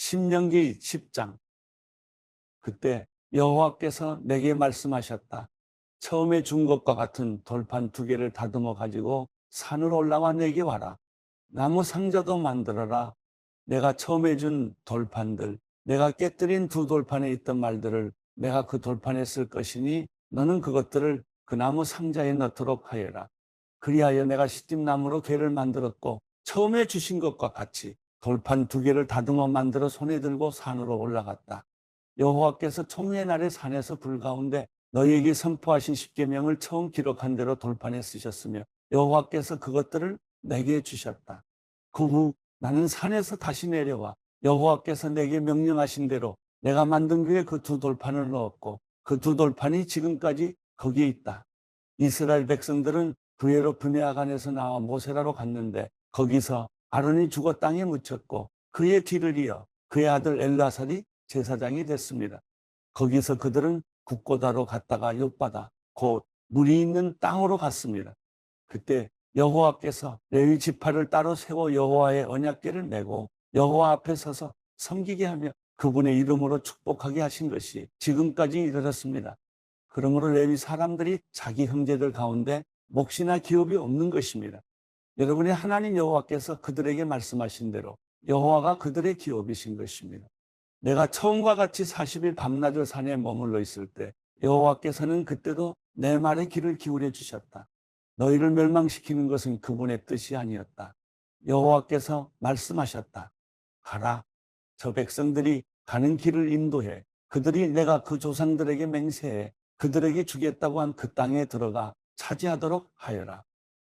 신명기 10장. 그때 여호와께서 내게 말씀하셨다. 처음에 준 것과 같은 돌판 2개를 다듬어 가지고 산으로 올라와 내게 와라. 나무 상자도 만들어라. 내가 처음에 준 돌판들, 내가 깨뜨린 2돌판에 있던 말들을 내가 그 돌판에 쓸 것이니 너는 그것들을 그 나무 상자에 넣도록 하여라. 그리하여 내가 시tim나무로 궤를 만들었고 처음에 주신 것과 같이 돌판 2개를 다듬어 만들어 손에 들고 산으로 올라갔다. 여호와께서 총회 날에 산에서 불 가운데 너희에게 선포하신 십계명을 처음 기록한 대로 돌판에 쓰셨으며 여호와께서 그것들을 내게 주셨다. 그 후 나는 산에서 다시 내려와 여호와께서 내게 명령하신 대로 내가 만든 궤에 그 2돌판을 넣었고 그 2돌판이 지금까지 거기에 있다. 이스라엘 백성들은 그애로 브네아간에서 나와 모세라로 갔는데 거기서 아론이 죽어 땅에 묻혔고 그의 뒤를 이어 그의 아들 엘라살이 제사장이 됐습니다. 거기서 그들은 국고다로 갔다가 욥바다 곧 물이 있는 땅으로 갔습니다. 그때 여호와께서 레위 지파를 따로 세워 여호와의 언약궤를 메고 여호와 앞에 서서 섬기게 하며 그분의 이름으로 축복하게 하신 것이 지금까지 이르렀습니다. 그러므로 레위 사람들이 자기 형제들 가운데 몫이나 기업이 없는 것입니다. 여러분의 하나님 여호와께서 그들에게 말씀하신 대로 여호와가 그들의 기업이신 것입니다. 내가 처음과 같이 40일 밤낮을 산에 머물러 있을 때 여호와께서는 그때도 내 말에 귀를 기울여 주셨다. 너희를 멸망시키는 것은 그분의 뜻이 아니었다. 여호와께서 말씀하셨다. 가라. 저 백성들이 가는 길을 인도해. 그들이 내가 그 조상들에게 맹세해 그들에게 주겠다고 한 그 땅에 들어가 차지하도록 하여라.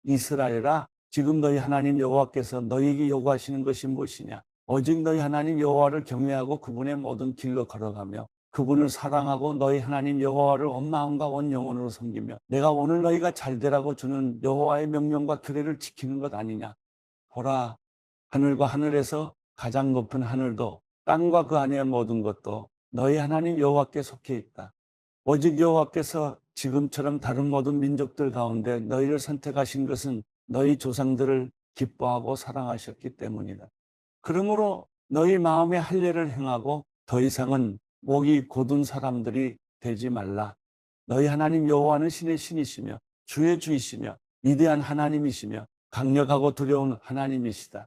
이스라엘아, 지금 너희 하나님 여호와께서 너희에게 요구하시는 것이 무엇이냐? 오직 너희 하나님 여호와를 경외하고 그분의 모든 길로 걸어가며 그분을 사랑하고 너희 하나님 여호와를 온 마음과 온 영혼으로 섬기며 내가 오늘 너희가 잘되라고 주는 여호와의 명령과 규례를 지키는 것 아니냐? 보라, 하늘과 하늘에서 가장 높은 하늘도 땅과 그 안의 모든 것도 너희 하나님 여호와께 속해 있다. 오직 여호와께서 지금처럼 다른 모든 민족들 가운데 너희를 선택하신 것은 너희 조상들을 기뻐하고 사랑하셨기 때문이다. 그러므로 너희 마음에 할례를 행하고 더 이상은 목이 곧은 사람들이 되지 말라. 너희 하나님 여호와는 신의 신이시며 주의 주이시며 위대한 하나님이시며 강력하고 두려운 하나님이시다.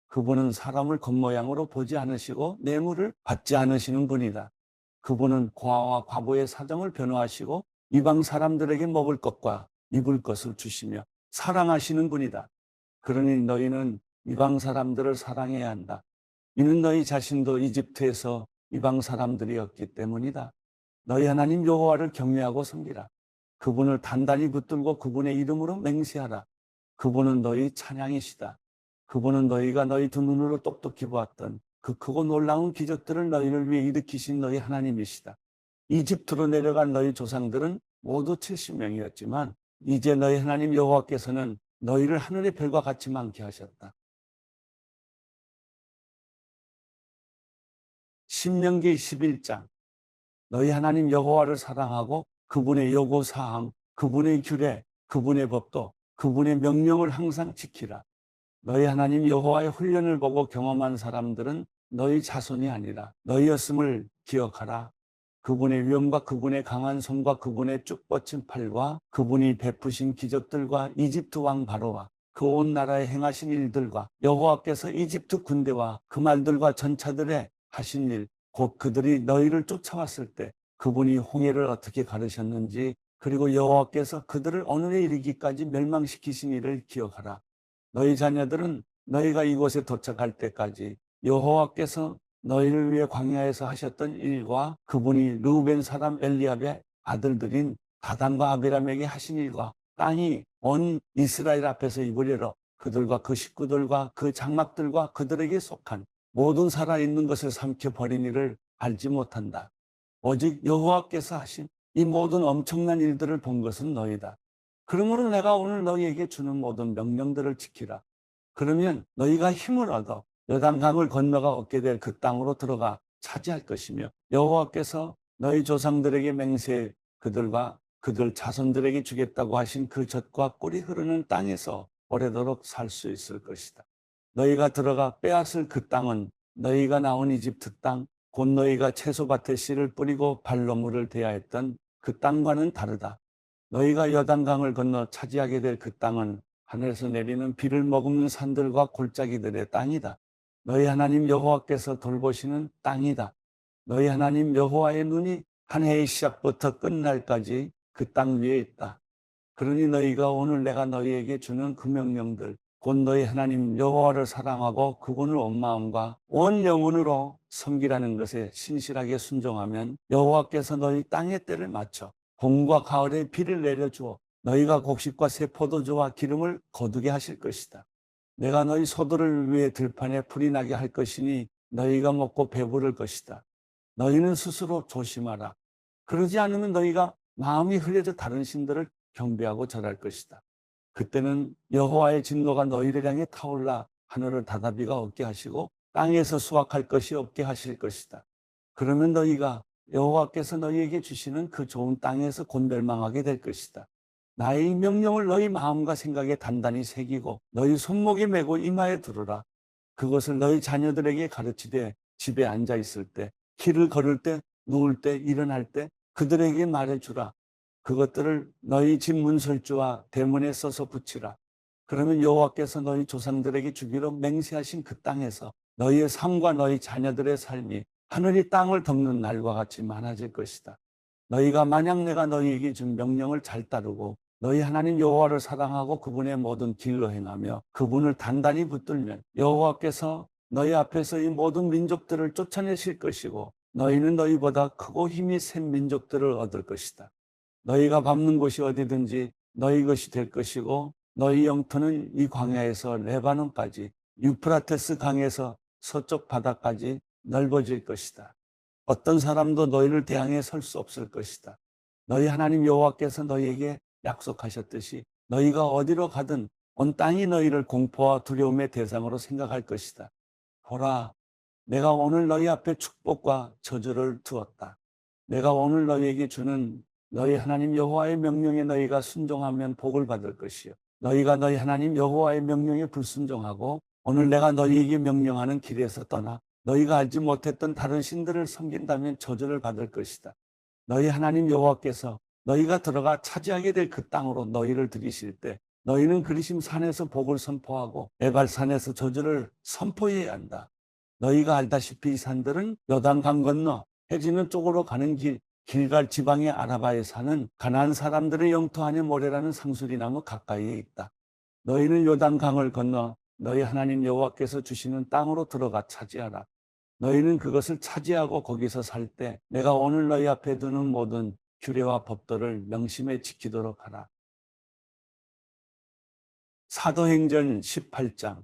그분은 사람을 겉모양으로 보지 않으시고 뇌물을 받지 않으시는 분이다. 그분은 고아와 과부의 사정을 변호하시고 이방 사람들에게 먹을 것과 입을 것을 주시며 사랑하시는 분이다. 그러니 너희는 이방 사람들을 사랑해야 한다. 이는 너희 자신도 이집트에서 이방 사람들이었기 때문이다. 너희 하나님 여호와를 경외하고 섬기라. 그분을 단단히 붙들고 그분의 이름으로 맹세하라. 그분은 너희 찬양이시다. 그분은 너희가 너희 두 눈으로 똑똑히 보았던 그 크고 놀라운 기적들을 너희를 위해 일으키신 너희 하나님이시다. 이집트로 내려간 너희 조상들은 모두 70명이었지만 이제 너희 하나님 여호와께서는 너희를 하늘의 별과 같이 많게 하셨다. 신명기 11장. 너희 하나님 여호와를 사랑하고 그분의 요구사항, 그분의 규례, 그분의 법도, 그분의 명령을 항상 지키라. 너희 하나님 여호와의 훈련을 보고 경험한 사람들은 너희 자손이 아니라 너희였음을 기억하라. 그분의 위엄과 그분의 강한 손과 그분의 쭉 뻗친 팔과 그분이 베푸신 기적들과 이집트 왕 바로와 그 온 나라에 행하신 일들과 여호와께서 이집트 군대와 그 말들과 전차들의 하신 일, 곧 그들이 너희를 쫓아왔을 때 그분이 홍해를 어떻게 가르셨는지, 그리고 여호와께서 그들을 오늘에 이르기까지 멸망시키신 일을 기억하라. 너희 자녀들은 너희가 이곳에 도착할 때까지 여호와께서 너희를 위해 광야에서 하셨던 일과 그분이 르우벤 사람 엘리압의 아들들인 다단과 아비람에게 하신 일과 땅이 온 이스라엘 앞에서 입으려러 그들과 그 식구들과 그 장막들과 그들에게 속한 모든 살아있는 것을 삼켜버린 일을 알지 못한다. 오직 여호와께서 하신 이 모든 엄청난 일들을 본 것은 너희다. 그러므로 내가 오늘 너희에게 주는 모든 명령들을 지키라. 그러면 너희가 힘을 얻어 요단강을 건너가 얻게 될 그 땅으로 들어가 차지할 것이며 여호와께서 너희 조상들에게 맹세해 그들과 그들 자손들에게 주겠다고 하신 그 젖과 꿀이 흐르는 땅에서 오래도록 살 수 있을 것이다. 너희가 들어가 빼앗을 그 땅은 너희가 나온 이집트 땅, 곧 너희가 채소밭에 씨를 뿌리고 발로 물을 대야 했던 그 땅과는 다르다. 너희가 요단강을 건너 차지하게 될 그 땅은 하늘에서 내리는 비를 머금는 산들과 골짜기들의 땅이다. 너희 하나님 여호와께서 돌보시는 땅이다. 너희 하나님 여호와의 눈이 한 해의 시작부터 끝날까지 그 땅 위에 있다. 그러니 너희가 오늘 내가 너희에게 주는 그 명령들, 곧 너희 하나님 여호와를 사랑하고 그분을 온 마음과 온 영혼으로 섬기라는 것에 신실하게 순종하면 여호와께서 너희 땅의 때를 맞춰 봄과 가을에 비를 내려주어 너희가 곡식과 새 포도주와 기름을 거두게 하실 것이다. 내가 너희 소들을 위해 들판에 불이 나게 할 것이니 너희가 먹고 배부를 것이다. 너희는 스스로 조심하라. 그러지 않으면 너희가 마음이 흐려져 다른 신들을 경배하고 절할 것이다. 그때는 여호와의 진노가 너희를 향해 타올라 하늘을 닫아비가 없게 하시고 땅에서 수확할 것이 없게 하실 것이다. 그러면 너희가 여호와께서 너희에게 주시는 그 좋은 땅에서 곧 멸망하게 될 것이다. 나의 명령을 너희 마음과 생각에 단단히 새기고 너희 손목에 메고 이마에 두르라. 그것을 너희 자녀들에게 가르치되 집에 앉아 있을 때, 길을 걸을 때, 누울 때, 일어날 때 그들에게 말해주라. 그것들을 너희 집 문설주와 대문에 써서 붙이라. 그러면 여호와께서 너희 조상들에게 주기로 맹세하신 그 땅에서 너희의 삶과 너희 자녀들의 삶이 하늘이 땅을 덮는 날과 같이 많아질 것이다. 너희가 만약 내가 너희에게 준 명령을 잘 따르고 너희 하나님 여호와를 사랑하고 그분의 모든 길로 행하며 그분을 단단히 붙들면 여호와께서 너희 앞에서 이 모든 민족들을 쫓아내실 것이고 너희는 너희보다 크고 힘이 센 민족들을 얻을 것이다. 너희가 밟는 곳이 어디든지 너희 것이 될 것이고 너희 영토는 이 광야에서 레바논까지 유프라테스 강에서 서쪽 바다까지 넓어질 것이다. 어떤 사람도 너희를 대항해 설 수 없을 것이다. 너희 하나님 여호와께서 너희에게 약속하셨듯이 너희가 어디로 가든 온 땅이 너희를 공포와 두려움의 대상으로 생각할 것이다. 보라, 내가 오늘 너희 앞에 축복과 저주를 두었다. 내가 오늘 너희에게 주는 너희 하나님 여호와의 명령에 너희가 순종하면 복을 받을 것이요. 너희가 너희 하나님 여호와의 명령에 불순종하고 오늘 내가 너희에게 명령하는 길에서 떠나 너희가 알지 못했던 다른 신들을 섬긴다면 저주를 받을 것이다. 너희 하나님 여호와께서 너희가 들어가 차지하게 될 그 땅으로 너희를 들이실 때 너희는 그리심 산에서 복을 선포하고 에발산에서 저주를 선포해야 한다. 너희가 알다시피 이 산들은 요단강 건너 해지는 쪽으로 가는 길갈 지방의 아라바에 사는 가나안 사람들의 영토 안에 모래라는 상수리나무 가까이에 있다. 너희는 요단강을 건너 너희 하나님 여호와께서 주시는 땅으로 들어가 차지하라. 너희는 그것을 차지하고 거기서 살 때 내가 오늘 너희 앞에 두는 모든 규례와 법도를 명심해 지키도록 하라. 사도행전 18장.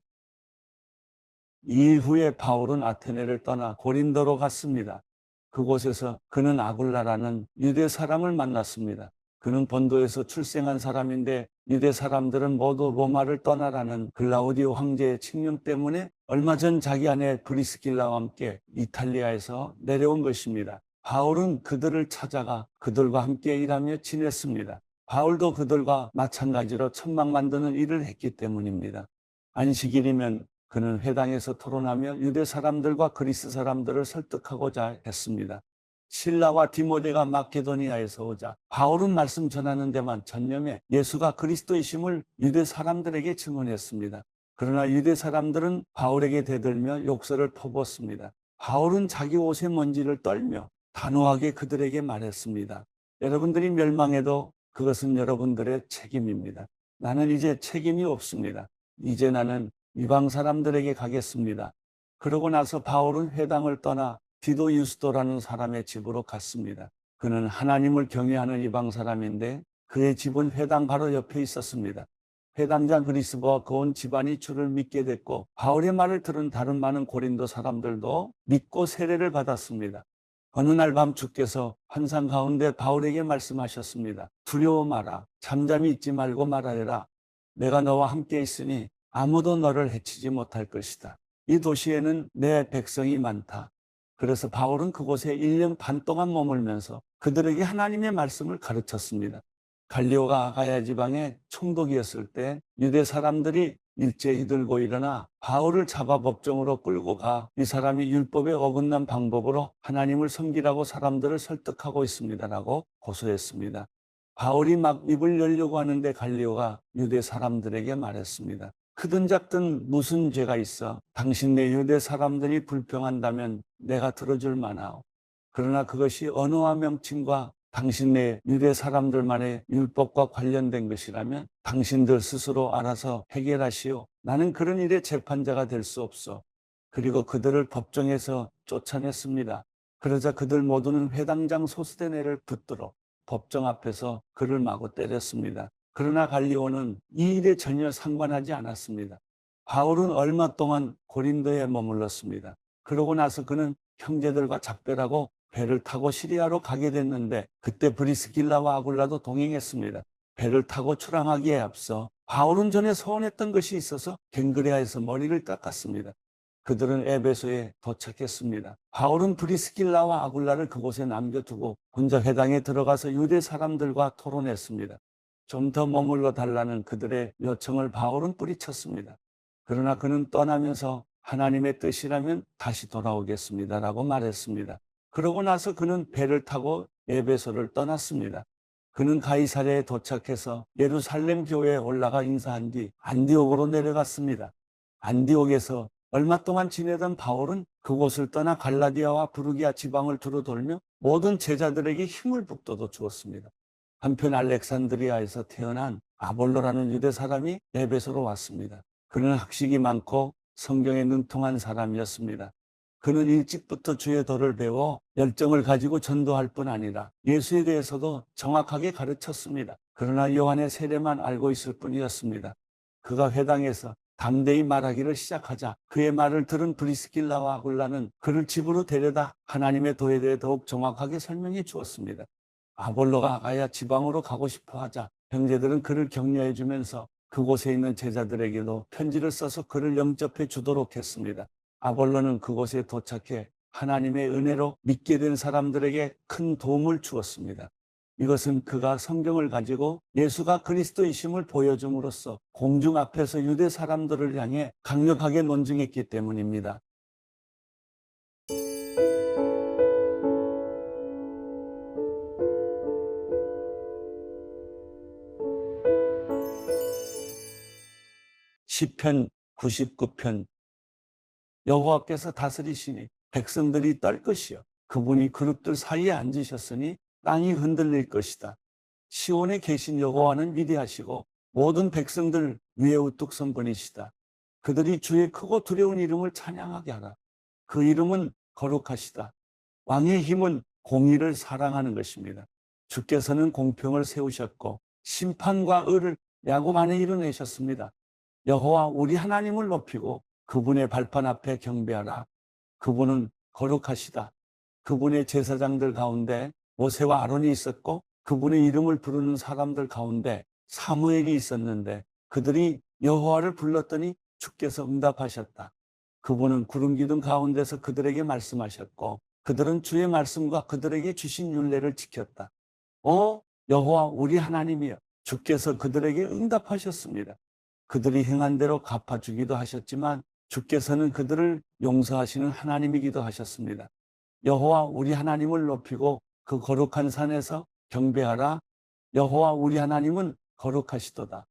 이후에 바울은 아테네를 떠나 고린도로 갔습니다. 그곳에서 그는 아굴라라는 유대 사람을 만났습니다. 그는 본도에서 출생한 사람인데 유대 사람들은 모두 로마를 떠나라는 글라우디오 황제의 칙령 때문에 얼마 전 자기 아내 브리스길라와 함께 이탈리아에서 내려온 것입니다. 바울은 그들을 찾아가 그들과 함께 일하며 지냈습니다. 바울도 그들과 마찬가지로 천막 만드는 일을 했기 때문입니다. 안식일이면 그는 회당에서 토론하며 유대 사람들과 그리스 사람들을 설득하고자 했습니다. 실라와 디모데가 마케도니아에서 오자 바울은 말씀 전하는 데만 전념해 예수가 그리스도이심을 유대 사람들에게 증언했습니다. 그러나 유대 사람들은 바울에게 대들며 욕설을 퍼붓습니다. 바울은 자기 옷의 먼지를 떨며 단호하게 그들에게 말했습니다. 여러분들이 멸망해도 그것은 여러분들의 책임입니다. 나는 이제 책임이 없습니다. 이제 나는 이방 사람들에게 가겠습니다. 그러고 나서 바울은 회당을 떠나 디도 유스도라는 사람의 집으로 갔습니다. 그는 하나님을 경외하는 이방 사람인데 그의 집은 회당 바로 옆에 있었습니다. 회당장 그리스도와 그 온 집안이 주를 믿게 됐고 바울의 말을 들은 다른 많은 고린도 사람들도 믿고 세례를 받았습니다. 어느 날 밤 주께서 환상 가운데 바울에게 말씀하셨습니다. 두려워 마라. 잠잠히 있지 말고 말하여라. 내가 너와 함께 있으니 아무도 너를 해치지 못할 것이다. 이 도시에는 내 백성이 많다. 그래서 바울은 그곳에 1년 반 동안 머물면서 그들에게 하나님의 말씀을 가르쳤습니다. 갈리오가 아가야 지방의 총독이었을 때 유대 사람들이 일제히 들고 일어나 바울을 잡아 법정으로 끌고 가 이 사람이 율법에 어긋난 방법으로 하나님을 섬기라고 사람들을 설득하고 있습니다라고 고소했습니다. 바울이 막 입을 열려고 하는데 갈리오가 유대 사람들에게 말했습니다. 크든 작든 무슨 죄가 있어? 당신네 유대 사람들이 불평한다면 내가 들어줄 만하오. 그러나 그것이 언어와 명칭과 당신네 유대 사람들만의 율법과 관련된 것이라면 당신들 스스로 알아서 해결하시오. 나는 그런 일의 재판자가 될 수 없어. 그리고 그들을 법정에서 쫓아냈습니다. 그러자 그들 모두는 회당장 소스데네를 붙들어 법정 앞에서 그를 마구 때렸습니다. 그러나 갈리오는 이 일에 전혀 상관하지 않았습니다. 바울은 얼마 동안 고린도에 머물렀습니다. 그러고 나서 그는 형제들과 작별하고 배를 타고 시리아로 가게 됐는데 그때 브리스길라와 아굴라도 동행했습니다. 배를 타고 출항하기에 앞서 바울은 전에 서원했던 것이 있어서 갱그레아에서 머리를 닦았습니다. 그들은 에베소에 도착했습니다. 바울은 브리스길라와 아굴라를 그곳에 남겨두고 혼자 회당에 들어가서 유대 사람들과 토론했습니다. 좀 더 머물러 달라는 그들의 요청을 바울은 뿌리쳤습니다. 그러나 그는 떠나면서 하나님의 뜻이라면 다시 돌아오겠습니다라고 말했습니다. 그러고 나서 그는 배를 타고 에베소를 떠났습니다. 그는 가이사랴에 도착해서 예루살렘 교회에 올라가 인사한 뒤 안디옥으로 내려갔습니다. 안디옥에서 얼마 동안 지내던 바울은 그곳을 떠나 갈라디아와 부르기아 지방을 두루 돌며 모든 제자들에게 힘을 북돋워 주었습니다. 한편 알렉산드리아에서 태어난 아볼로라는 유대 사람이 에베소로 왔습니다. 그는 학식이 많고 성경에 능통한 사람이었습니다. 그는 일찍부터 주의 도를 배워 열정을 가지고 전도할 뿐 아니라 예수에 대해서도 정확하게 가르쳤습니다. 그러나 요한의 세례만 알고 있을 뿐이었습니다. 그가 회당에서 담대히 말하기를 시작하자 그의 말을 들은 브리스길라와 아굴라는 그를 집으로 데려다 하나님의 도에 대해 더욱 정확하게 설명해 주었습니다. 아볼로가 아가야 지방으로 가고 싶어 하자 형제들은 그를 격려해 주면서 그곳에 있는 제자들에게도 편지를 써서 그를 영접해 주도록 했습니다. 아볼로는 그곳에 도착해 하나님의 은혜로 믿게 된 사람들에게 큰 도움을 주었습니다. 이것은 그가 성경을 가지고 예수가 그리스도이심을 보여줌으로써 공중 앞에서 유대 사람들을 향해 강력하게 논증했기 때문입니다. 시편 99편 여호와께서 다스리시니 백성들이 떨 것이요 그분이 그룹들 사이에 앉으셨으니 땅이 흔들릴 것이다. 시온에 계신 여호와는 위대하시고 모든 백성들 위에 우뚝 선 분이시다. 그들이 주의 크고 두려운 이름을 찬양하게 하라. 그 이름은 거룩하시다. 왕의 힘은 공의를 사랑하는 것입니다. 주께서는 공평을 세우셨고 심판과 의를 야곱 안에 이뤄내셨습니다. 여호와 우리 하나님을 높이고 그분의 발판 앞에 경배하라. 그분은 거룩하시다. 그분의 제사장들 가운데 모세와 아론이 있었고 그분의 이름을 부르는 사람들 가운데 사무엘이 있었는데 그들이 여호와를 불렀더니 주께서 응답하셨다. 그분은 구름 기둥 가운데서 그들에게 말씀하셨고 그들은 주의 말씀과 그들에게 주신 율례를 지켰다. 여호와 우리 하나님이여 주께서 그들에게 응답하셨습니다. 그들이 행한 대로 갚아주기도 하셨지만 주께서는 그들을 용서하시는 하나님이기도 하셨습니다. 여호와 우리 하나님을 높이고 그 거룩한 산에서 경배하라. 여호와 우리 하나님은 거룩하시도다.